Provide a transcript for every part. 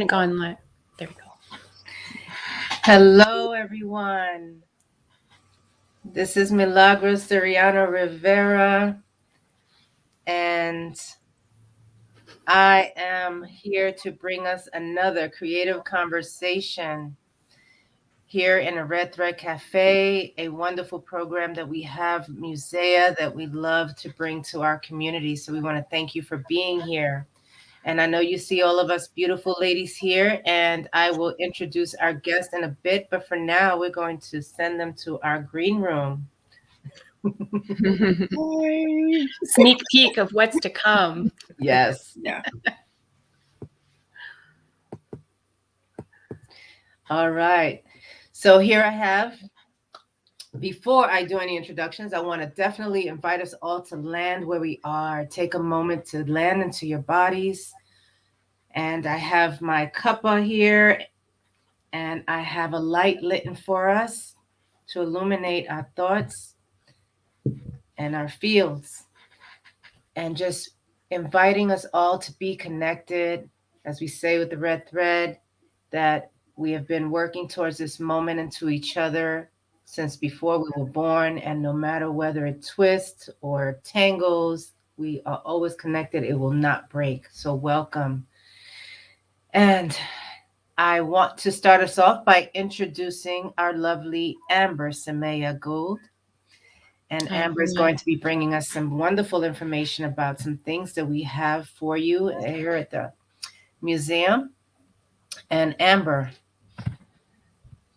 Gone live. There we go. Hello, everyone. This is Milagros Suriano-Rivera, and I am here to bring us another creative conversation here in a Red Thread Cafe, a wonderful program that we have, Musea, that we love to bring to our community. So we want to thank you for being here. And I know you see all of us beautiful ladies here, and I will introduce our guest in a bit. But for now, we're going to send them to our green room. Sneak peek of what's to come. Yes. Yeah. All right. So here I have, before I do any introductions, I want to definitely invite us all to land where we are. Take a moment to land into your bodies. And I have my cuppa here, and I have a light lit for us to illuminate our thoughts and our fields, and just inviting us all to be connected, as we say with the red thread, that we have been working towards this moment and to each other since before we were born. And no matter whether it twists or tangles, we are always connected. It will not break. So welcome. And I want to start us off by introducing our lovely Amber Sumaiyah Gould. And Amber is going to be bringing us some wonderful information about some things that we have for you here at the museum. And Amber.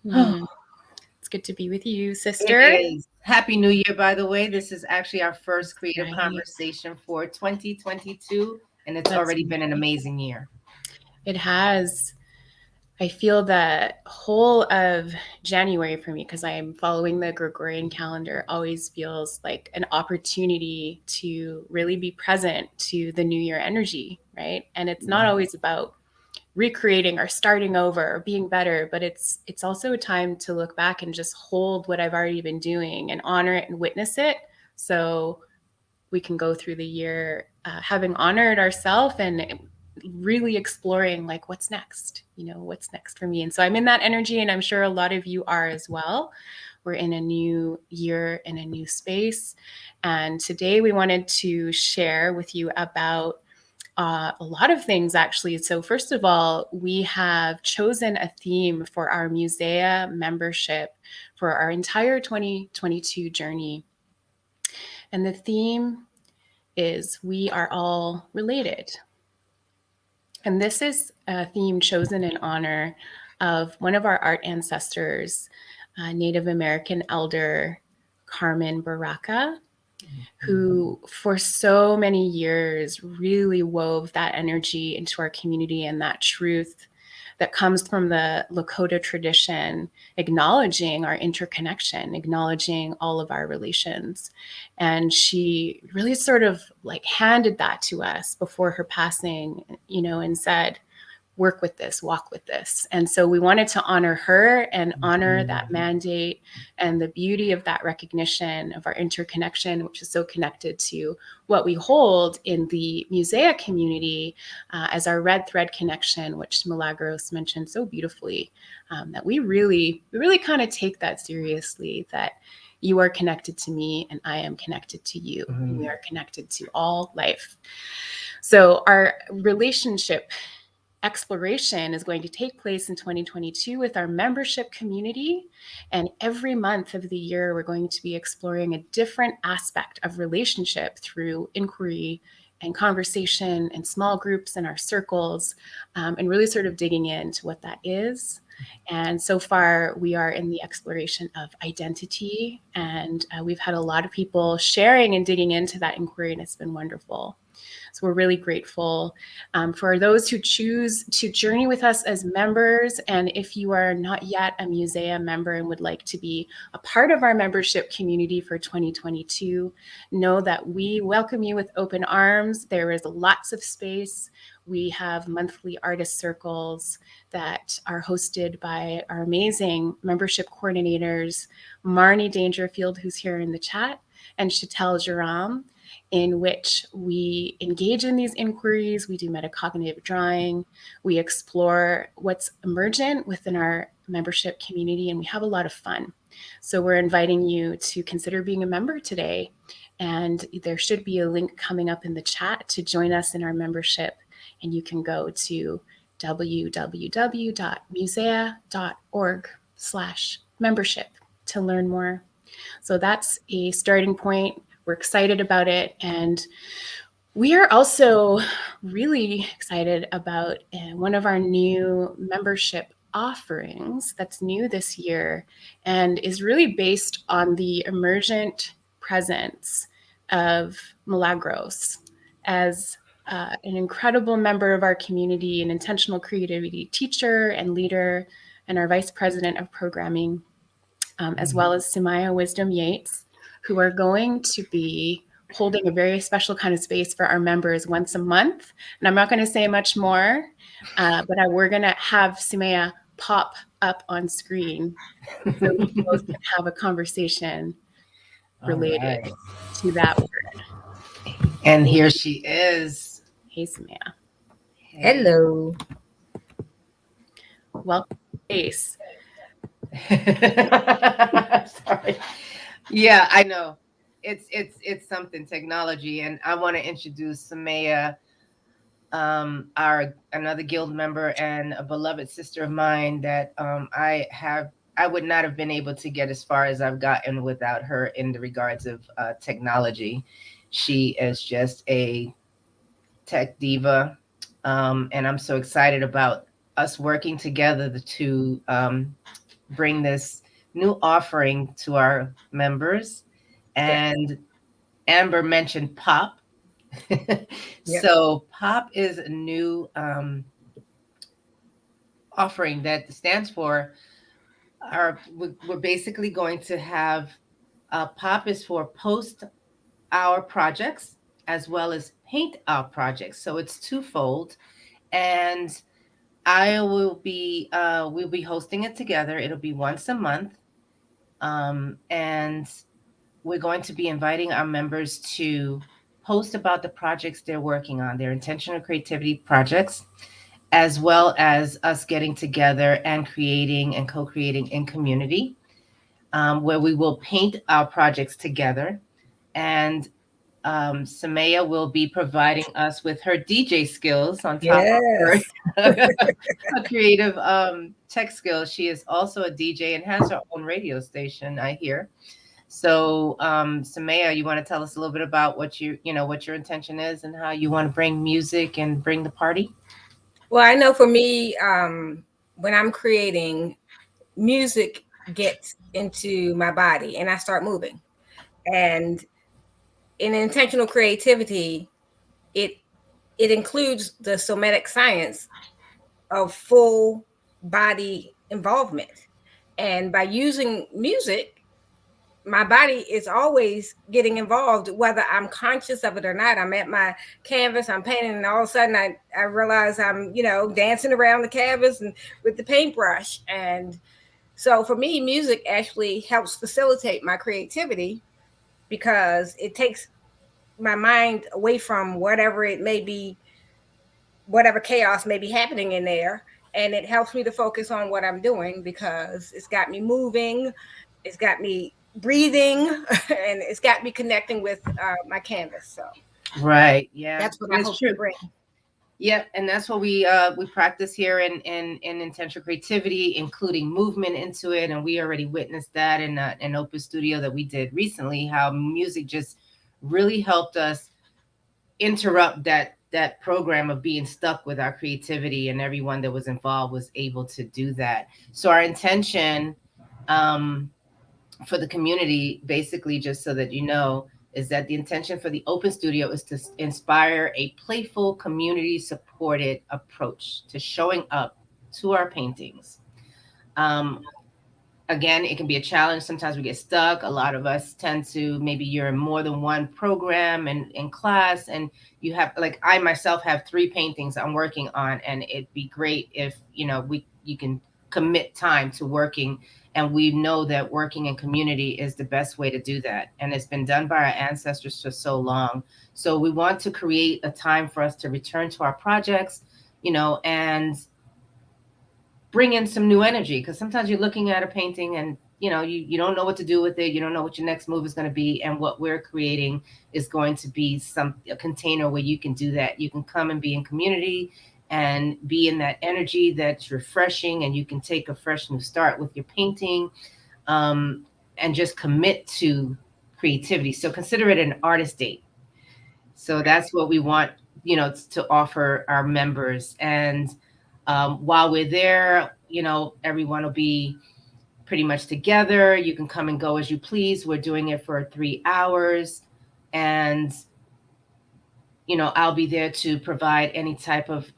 It's good to be with you, sister. It is. Happy New Year, by the way. This is actually our first creative conversation for 2022, and it's already been an amazing year. It has. I feel the whole of January for me, because I am following the Gregorian calendar, always feels like an opportunity to really be present to the New Year energy, right? And it's not always about recreating or starting over or being better, but it's also a time to look back and just hold what I've already been doing and honor it and witness it, so we can go through the year having honored ourselves and really exploring like what's next, what's next for me. And so I'm in that energy, and I'm sure a lot of you are as well. We're in a new year, in a new space. And today we wanted to share with you about a lot of things, actually. So first of all, we have chosen a theme for our Musea membership for our entire 2022 journey. And the theme is We Are All Related. And this is a theme chosen in honor of one of our art ancestors, Native American elder Carmen Baraka, who for so many years really wove that energy into our community and that truth that comes from the Lakota tradition, acknowledging our interconnection, acknowledging all of our relations. And she really sort of like handed that to us before her passing, and said, work with this, walk with this. And so we wanted to honor her and honor that mandate and the beauty of that recognition of our interconnection, which is so connected to what we hold in the Musea community as our red thread connection, which Milagros mentioned so beautifully, that we really kind of take that seriously, that you are connected to me and I am connected to you. We are connected to all life. So our relationship exploration is going to take place in 2022 with our membership community. And every month of the year, we're going to be exploring a different aspect of relationship through inquiry and conversation and small groups in our circles, and really sort of digging into what that is. And so far, we are in the exploration of identity, and we've had a lot of people sharing and digging into that inquiry, and it's been wonderful. So we're really grateful for those who choose to journey with us as members. And if you are not yet a Musea member and would like to be a part of our membership community for 2022, know that we welcome you with open arms. There is lots of space. We have monthly artist circles that are hosted by our amazing membership coordinators, Marnie Dangerfield, who's here in the chat, and Chatel Jaram. in which we engage in these inquiries, we do metacognitive drawing, we explore what's emergent within our membership community, and we have a lot of fun. So we're inviting you to consider being a member today. And there should be a link coming up in the chat to join us in our membership. And you can go to www.musea.org/membership to learn more. So that's a starting point. We're excited about it. And we are also really excited about one of our new membership offerings that's new this year and is really based on the emergent presence of Milagros as an incredible member of our community, an intentional creativity teacher and leader, and our vice president of programming, as well as Sumaiyah Wysdom Yates, who are going to be holding a very special kind of space for our members once a month. And I'm not going to say much more, but we're going to have Sumaiyah pop up on screen so we both can have a conversation related to that word. And here she is. Hey, Sumaiyah. Hello. Welcome to space. Sorry. Yeah, I know. It's something, technology. And I want to introduce Sumaiyah, another guild member and a beloved sister of mine that I would not have been able to get as far as I've gotten without her in the regards of technology. She is just a tech diva. And I'm so excited about us working together to bring this new offering to our members. And Amber mentioned POP. So POP is a new offering that stands for we're basically going to have POP is for post our projects as well as paint our projects. So it's twofold. And I will be we'll be hosting it together. It'll be once a month. And we're going to be inviting our members to post about the projects they're working on, their intentional creativity projects, as well as us getting together and creating and co-creating in community, where we will paint our projects together. And Sumaiyah will be providing us with her DJ skills on top of her creative tech skills. She is also a DJ and has her own radio station, I hear. So, Sumaiyah, you want to tell us a little bit about what what your intention is and how you want to bring music and bring the party? Well, I know for me, when I'm creating, music gets into my body and I start moving. And in intentional creativity, it includes the somatic science of full body involvement. And by using music, my body is always getting involved, whether I'm conscious of it or not. I'm at my canvas, I'm painting, and all of a sudden I realize I'm, dancing around the canvas and with the paintbrush. And so for me, music actually helps facilitate my creativity because it takes my mind away from whatever it may be, whatever chaos may be happening in there. And it helps me to focus on what I'm doing because it's got me moving, it's got me breathing, and it's got me connecting with my canvas. So right, yeah, that's what I hope to bring. Yep, and that's what we practice here in intentional creativity, including movement into it. And we already witnessed that in an open studio that we did recently, how music just really helped us interrupt that program of being stuck with our creativity, and everyone that was involved was able to do that. So our intention for the community, basically, just so that you know, is that the intention for the open studio is to inspire a playful, community-supported approach to showing up to our paintings. Again, it can be a challenge. Sometimes we get stuck. A lot of us tend to, maybe you're in more than one program and in class, and you have, like I myself have 3 paintings I'm working on, and it'd be great if you can commit time to working. And we know that working in community is the best way to do that. And it's been done by our ancestors for so long. So we want to create a time for us to return to our projects, and bring in some new energy. Because sometimes you're looking at a painting and, you don't know what to do with it. You don't know what your next move is going to be. And what we're creating is going to be a container where you can do that. You can come and be in community and be in that energy that's refreshing, and you can take a fresh new start with your painting, and just commit to creativity. So consider it an artist date. So that's what we want, to offer our members. And while we're there, everyone will be pretty much together. You can come and go as you please. We're doing it for 3 hours. And I'll be there to provide any type of,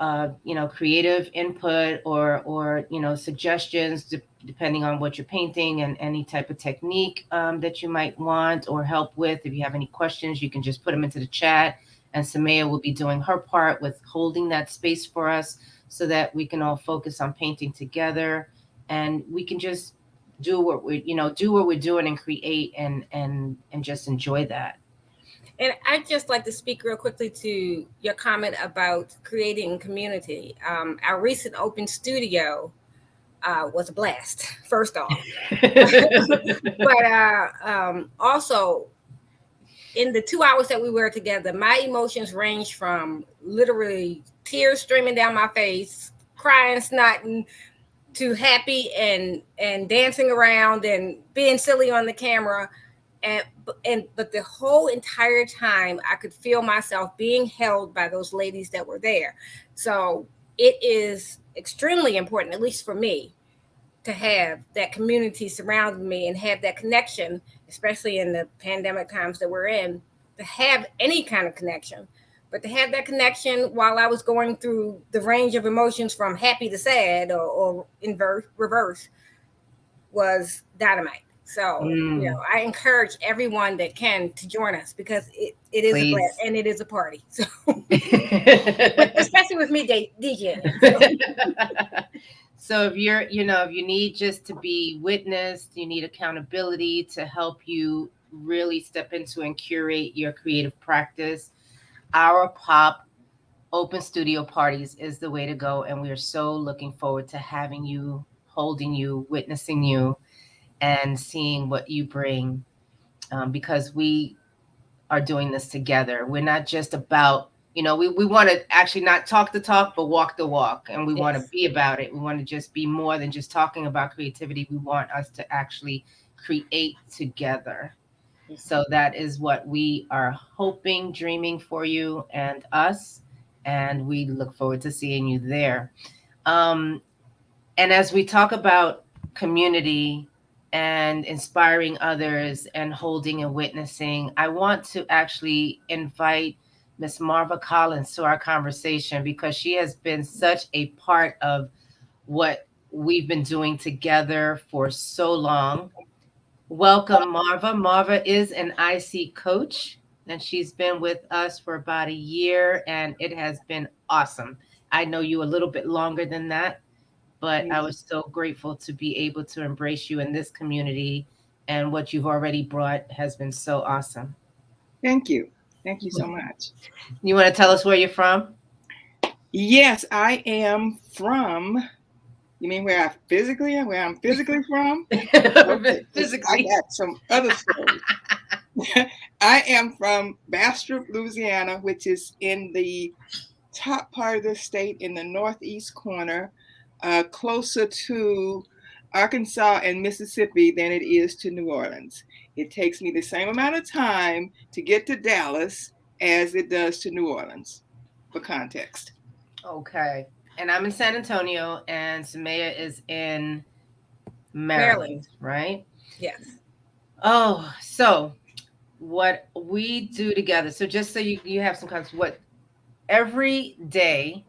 creative input or suggestions, depending on what you're painting, and any type of technique that you might want or help with. If you have any questions, you can just put them into the chat, and Sumaiyah will be doing her part with holding that space for us so that we can all focus on painting together, and we can just do what we're doing and create and just enjoy that. And I'd just like to speak real quickly to your comment about creating community. Our recent open studio was a blast, first off. But also, in the 2 hours that we were together, my emotions ranged from literally tears streaming down my face, crying, snotting, to happy and dancing around and being silly on the camera. But the whole entire time, I could feel myself being held by those ladies that were there. So it is extremely important, at least for me, to have that community surrounding me and have that connection, especially in the pandemic times that we're in, to have any kind of connection. But to have that connection while I was going through the range of emotions from happy to sad or in reverse was dynamite. So, I encourage everyone that can to join us, because it is a blast and it is a party. So, especially with me DJing. So if if you need just to be witnessed, you need accountability to help you really step into and curate your creative practice, our pop open studio parties is the way to go. And we are so looking forward to having you, holding you, witnessing you, and seeing what you bring, because we are doing this together. We're not just about, we want to actually not talk the talk, but walk the walk. And we want to be about it. We want to just be more than just talking about creativity. We want us to actually create together. So that is what we are hoping, dreaming for you and us. And we look forward to seeing you there. And as we talk about community and inspiring others and holding and witnessing, I want to actually invite Miss Marva Collins to our conversation, because she has been such a part of what we've been doing together for so long. Welcome, Marva. Marva is an IC coach, and she's been with us for about a year, and it has been awesome. I know you a little bit longer than that, but I was so grateful to be able to embrace you in this community, and what you've already brought has been so awesome. Thank you. Thank you so much. You want to tell us where you're from? Yes, I am from. You mean where I'm physically from? Physically. I got some other stories. I am from Bastrop, Louisiana, which is in the top part of the state in the northeast corner, closer to Arkansas and Mississippi than it is to New Orleans. It takes me the same amount of time to get to Dallas as it does to New Orleans, for context. Okay. And I'm in San Antonio, and Sumaiyah is in Maryland, right? Yes. Oh, so what we do together. So just so you have some context, what every day,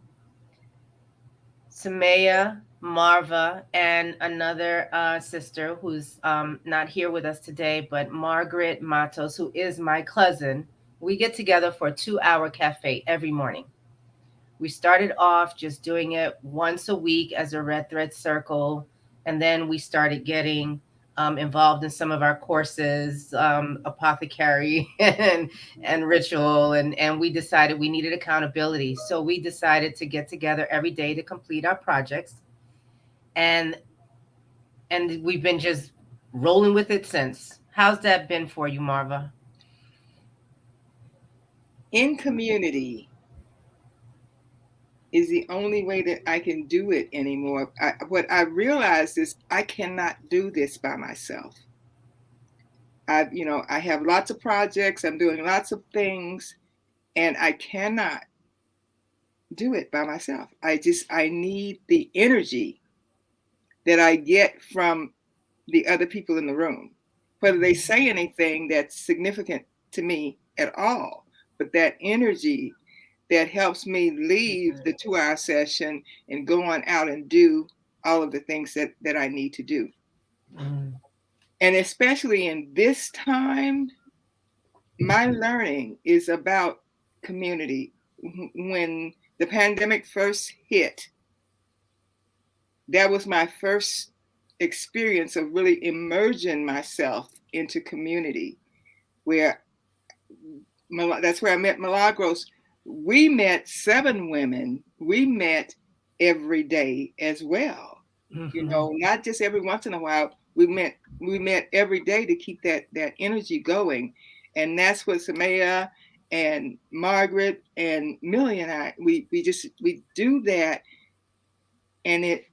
Sumaiyah, Marva, and another sister who's not here with us today, but Margaret Matos, who is my cousin, we get together for a 2-hour cafe every morning. We started off just doing it once a week as a Red Thread Circle, And then we started getting involved in some of our courses, apothecary and ritual. And we decided we needed accountability. So we decided to get together every day to complete our projects. And we've been just rolling with it since. How's that been for you, Marva? In community is the only way that I can do it anymore. What I realized is I cannot do this by myself. I have lots of projects. I'm doing lots of things, and I cannot do it by myself. I need the energy that I get from the other people in the room, whether they say anything that's significant to me at all, but that energy that helps me leave the 2-hour session and go on out and do all of the things that I need to do. Mm. And especially in this time, my learning is about community. When the pandemic first hit, that was my first experience of really immersing myself into community, where that's where I met Milagros. We met 7 women. We met every day as well. Mm-hmm. Not just every once in a while. We met every day to keep that energy going. And that's what Sumaiyah and Margaret and Millie and I, we do that, and it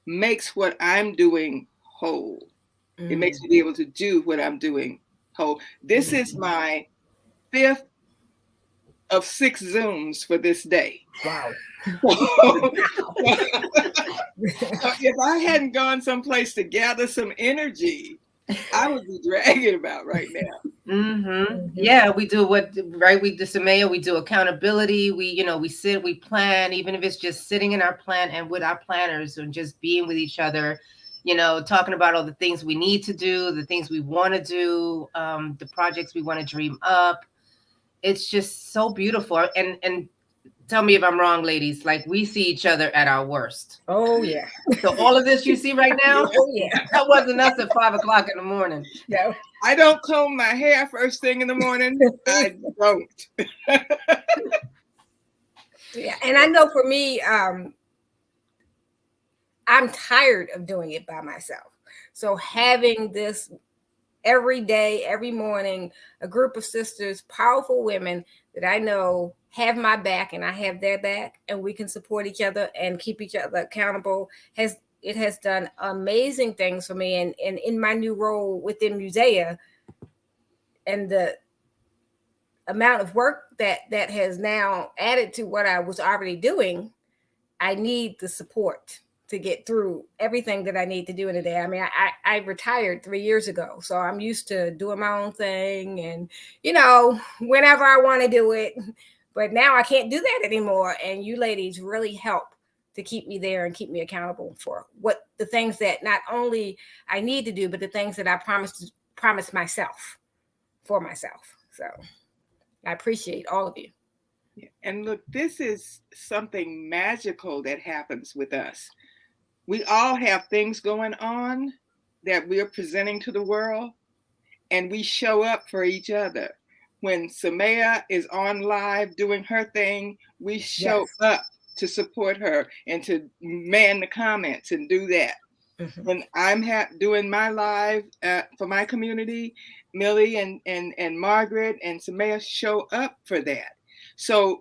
makes what I'm doing whole. It makes me be able to do what I'm doing whole. This is my 5th of 6 Zooms for this day. Wow. If I hadn't gone someplace to gather some energy, I would be dragging about right now. Mm-hmm. Yeah, we do We do Sumaiyah, we do accountability. We sit, we plan, even if it's just sitting in our plan and with our planners and just being with each other, talking about all the things we need to do, the things we want to do, the projects we want to dream up. It's just so beautiful. And tell me if I'm wrong, ladies, like we see each other at our worst. Oh yeah. So all of this you see right now, Oh yeah. that wasn't us at 5 o'clock in the morning. No. I don't comb my hair first thing in the morning. I don't. Yeah, and I know for me, I'm tired of doing it by myself. So having this every day, every morning, a group of sisters, powerful women that I know have my back and I have their back, and we can support each other and keep each other accountable, has done amazing things for me. And in my new role within Musea, and the amount of work that has now added to what I was already doing, I need the support to get through everything that I need to do in a day. I mean, I retired 3 years ago, so I'm used to doing my own thing and, whenever I want to do it. But now I can't do that anymore. And you ladies really help to keep me there and keep me accountable for what the things that not only I need to do, but the things that I promised myself for myself. So I appreciate all of you. And look, this is something magical that happens with us. We all have things going on that we're presenting to the world, and we show up for each other. When Sumaiyah is on live doing her thing, we show up to support her and to man the comments and do that. Mm-hmm. When I'm doing my live for my community, Millie and Margaret and Sumaiyah show up for that. So,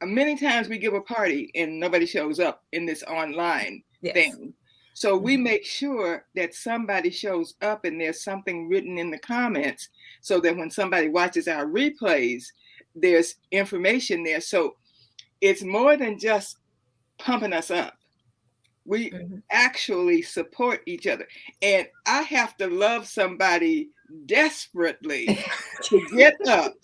many times we give a party and nobody shows up in this online thing. So we make sure that somebody shows up and there's something written in the comments so that when somebody watches our replays, there's information there. So it's more than just pumping us up. We actually support each other. And I have to love somebody desperately to get up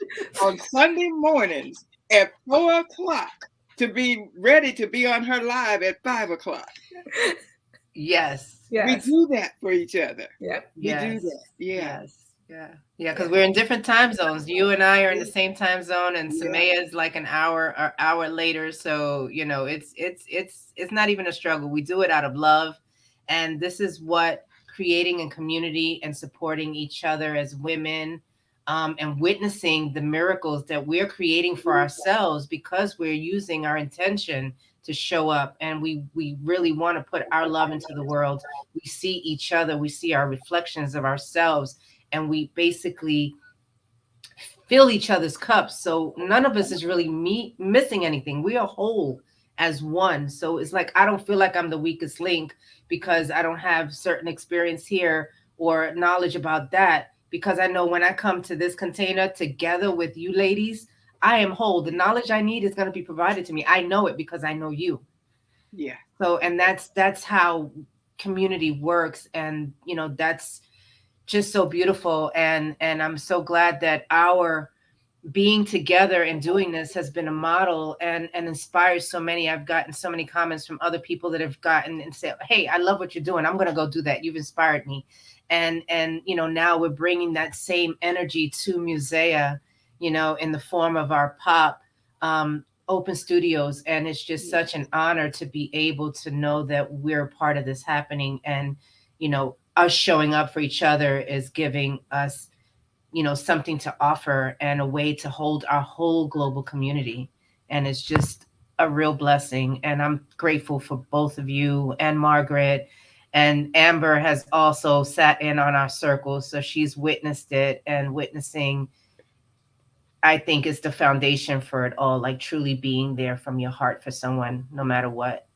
on Sunday mornings at 4 o'clock to be ready to be on her live at 5 o'clock. Yes. We do that for each other. Yep. We do that. Yeah. Yes. Yeah, because we're in different time zones. You and I are in the same time zone, and Sumaiyah is like an hour later. So it's not even a struggle. We do it out of love, and this is what creating a community and supporting each other as women, and witnessing the miracles that we're creating for ourselves because we're using our intention to show up, and we really want to put our love into the world. We see each other, we see our reflections of ourselves, and we basically fill each other's cups. So none of us is really missing anything. We are whole as one. So it's like I don't feel like I'm the weakest link because I don't have certain experience here or knowledge about that. Because I know when I come to this container together with you ladies, I am whole. The knowledge I need is going to be provided to me. I know it because I know you. Yeah. So, and that's how community works. And that's just so beautiful, and I'm so glad that our being together and doing this has been a model and inspires so many. I've gotten so many comments from other people that have gotten and said, hey, I love what you're doing, I'm going to go do that, you've inspired me. And now we're bringing that same energy to Musea, in the form of our pop open studios. And it's just such an honor to be able to know that we're a part of this happening. And us showing up for each other is giving us, something to offer and a way to hold our whole global community. And it's just a real blessing. And I'm grateful for both of you and Margaret. And Amber has also sat in on our circle. So she's witnessed it, and witnessing, I think, is the foundation for it all, like truly being there from your heart for someone, no matter what.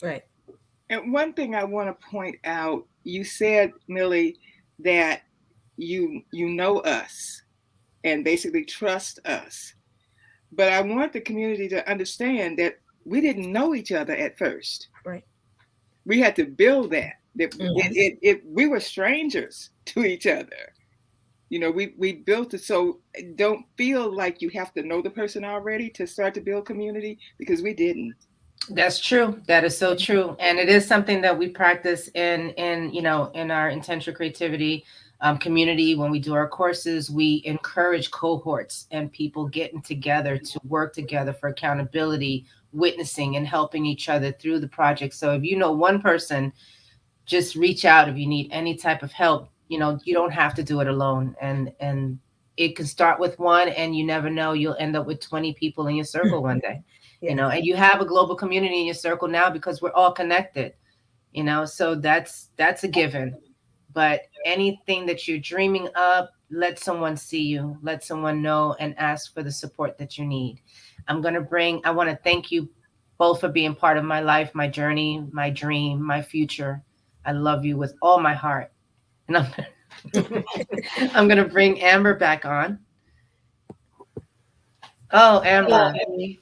Right. And one thing I want to point out, you said, Millie, that you know us and basically trust us. But I want the community to understand that we didn't know each other at first. Right. We had to build that. We were strangers to each other. We built it. So don't feel like you have to know the person already to start to build community, because we didn't. That's true. That is so true. And it is something that we practice in our intentional creativity community. When we do our courses, we encourage cohorts and people getting together to work together for accountability, witnessing, and helping each other through the project. So if you know one person, just reach out if you need any type of help. You don't have to do it alone. And it can start with one, and you never know, you'll end up with 20 people in your circle one day. And you have a global community in your circle now because we're all connected, so that's a given. But anything that you're dreaming of, let someone see you, let someone know, and ask for the support that you need. I want to thank you both for being part of my life, my journey, my dream, my future. I love you with all my heart. And I'm going to bring Amber back on. Oh, Amber,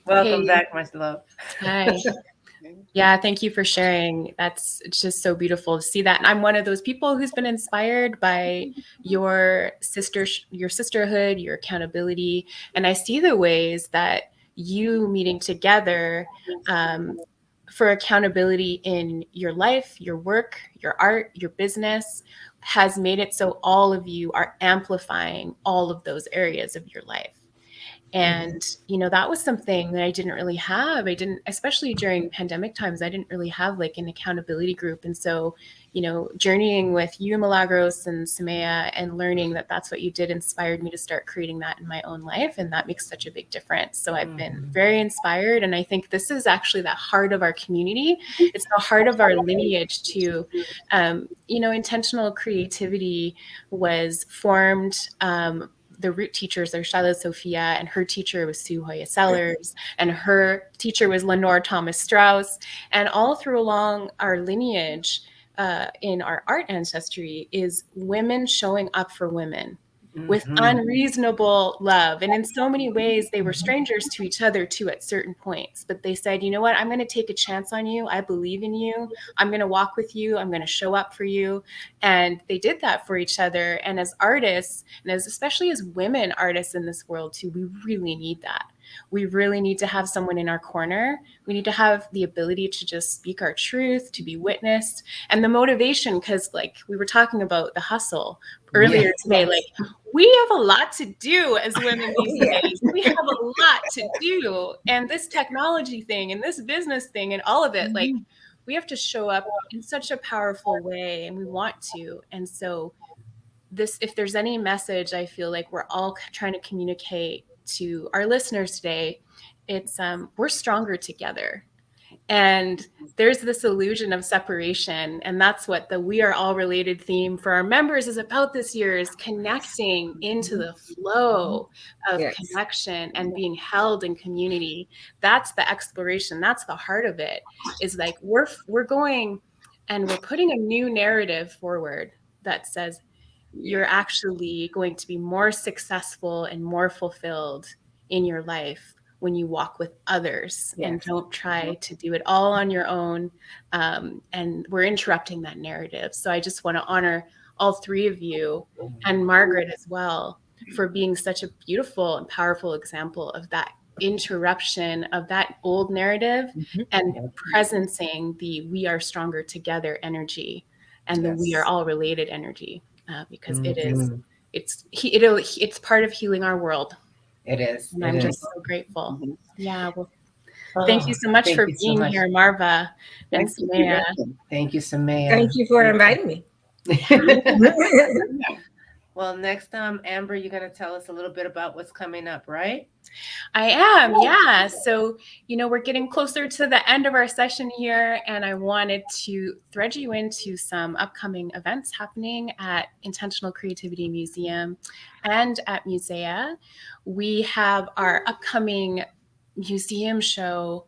welcome back, my love. Hi. Yeah, thank you for sharing. It's just so beautiful to see that. And I'm one of those people who's been inspired by your sisterhood, your accountability. And I see the ways that you meeting together for accountability in your life, your work, your art, your business has made it so all of you are amplifying all of those areas of your life. And, that was something that I didn't really have. Especially during pandemic times, I didn't really have like an accountability group. And so, journeying with you, Milagros, and Sumaiyah, and learning that that's what you did inspired me to start creating that in my own life. And that makes such a big difference. So I've been very inspired. And I think this is actually the heart of our community. It's the heart of our lineage too. Intentional creativity was formed, the root teachers are Shyla Sophia, and her teacher was Sue Hoya Sellers, and her teacher was Lenore Thomas Strauss. And all through along our lineage in our art ancestry is women showing up for women with unreasonable love. And in so many ways, they were strangers to each other too at certain points. But they said, you know what, I'm going to take a chance on you. I believe in you. I'm going to walk with you. I'm going to show up for you. And they did that for each other. And as artists, and especially as women artists in this world too, we really need that. We really need to have someone in our corner. We need to have the ability to just speak our truth, to be witnessed, and the motivation, because like we were talking about the hustle earlier today, like we have a lot to do as women these days. We have a lot to do. And this technology thing and this business thing and all of it, like we have to show up in such a powerful way, and we want to. And so this, if there's any message I feel like we're all trying to communicate to our listeners today, it's we're stronger together. And there's this illusion of separation. And that's what the We Are All Related theme for our members is about this year, is connecting into the flow of connection and being held in community. That's the exploration. That's the heart of it, is like we're going and we're putting a new narrative forward that says you're actually going to be more successful and more fulfilled in your life when you walk with others and don't try to do it all on your own. And we're interrupting that narrative. So I just want to honor all three of you, and Margaret as well, for being such a beautiful and powerful example of that interruption of that old narrative and presencing the we are stronger together energy and the we are all related energy, because it is, it's part of healing our world. It is. And I'm just so grateful. Yeah. Well, thank you so much for being here, Marva and Sumaiyah. Thank you, Sumaiyah. Thank you for inviting me. Well, next, Amber, you're going to tell us a little bit about what's coming up, right? I am, yeah. So, we're getting closer to the end of our session here, and I wanted to thread you into some upcoming events happening at Intentional Creativity Museum and at Musea. We have our upcoming museum show,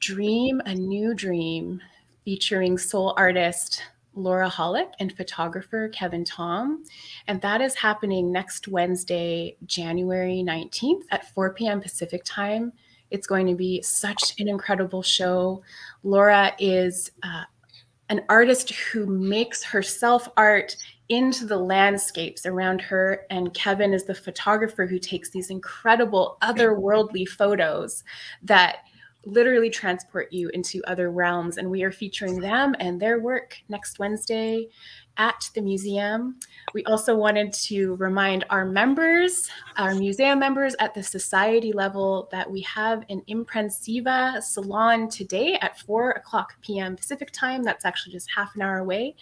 Dream a New Dream, featuring soul artist Laura Hollick and photographer Kevin Tom. And that is happening next Wednesday, January 19th at 4 p.m. Pacific time. It's going to be such an incredible show. Laura is an artist who makes herself art into the landscapes around her. And Kevin is the photographer who takes these incredible otherworldly photos that literally transport you into other realms. And we are featuring them and their work next Wednesday at the museum. We also wanted to remind our members, our museum members at the society level, that we have an Imprensiva salon today at 4:00 p.m. Pacific time. That's actually just half an hour away,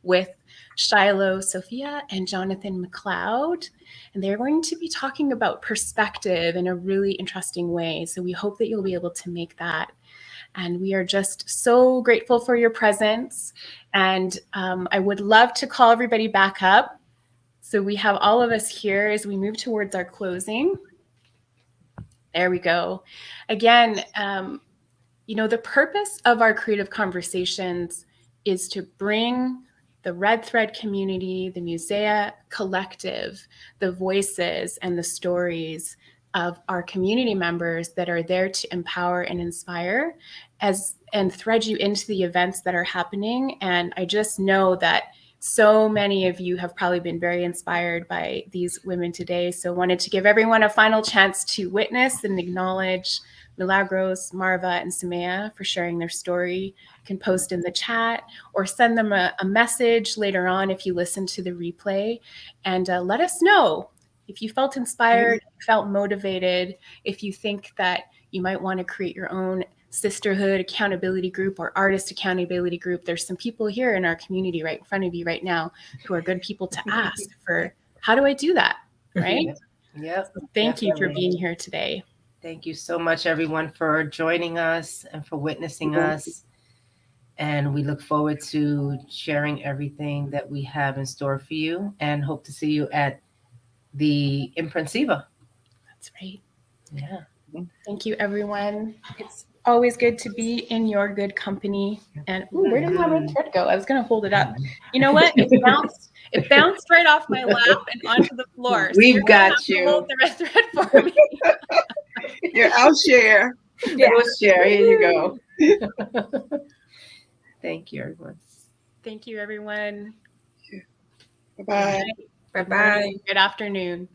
with Shiloh Sophia and Jonathan McLeod. And they're going to be talking about perspective in a really interesting way. So we hope that you'll be able to make that. And we are just so grateful for your presence. And I would love to call everybody back up. So we have all of us here as we move towards our closing. There we go. Again, the purpose of our creative conversations is to bring the Red Thread community, the Musea collective, the voices and the stories of our community members that are there to empower and inspire and thread you into the events that are happening. And I just know that so many of you have probably been very inspired by these women today. So wanted to give everyone a final chance to witness and acknowledge Milagros, Marva, and Sumaiyah for sharing their story. You can post in the chat or send them a message later on if you listen to the replay, and let us know if you felt inspired, felt motivated, if you think that you might want to create your own sisterhood accountability group or artist accountability group. There's some people here in our community right in front of you right now who are good people to ask for, how do I do that? Right? Yep. So thank you for being here today. Thank you so much, everyone, for joining us and for witnessing us. And we look forward to sharing everything that we have in store for you, and hope to see you at the Imprensiva. That's right. Yeah. Thank you, everyone. It's always good to be in your good company. And where did my red thread go? I was going to hold it up. You know what? It bounced right off my lap and onto the floor. So We've got you. Hold the red thread for me. Yeah, I'll share. Yeah. We'll share. Here you go. Thank you, everyone. Thank you, everyone. Bye-bye. Bye-bye. Good afternoon.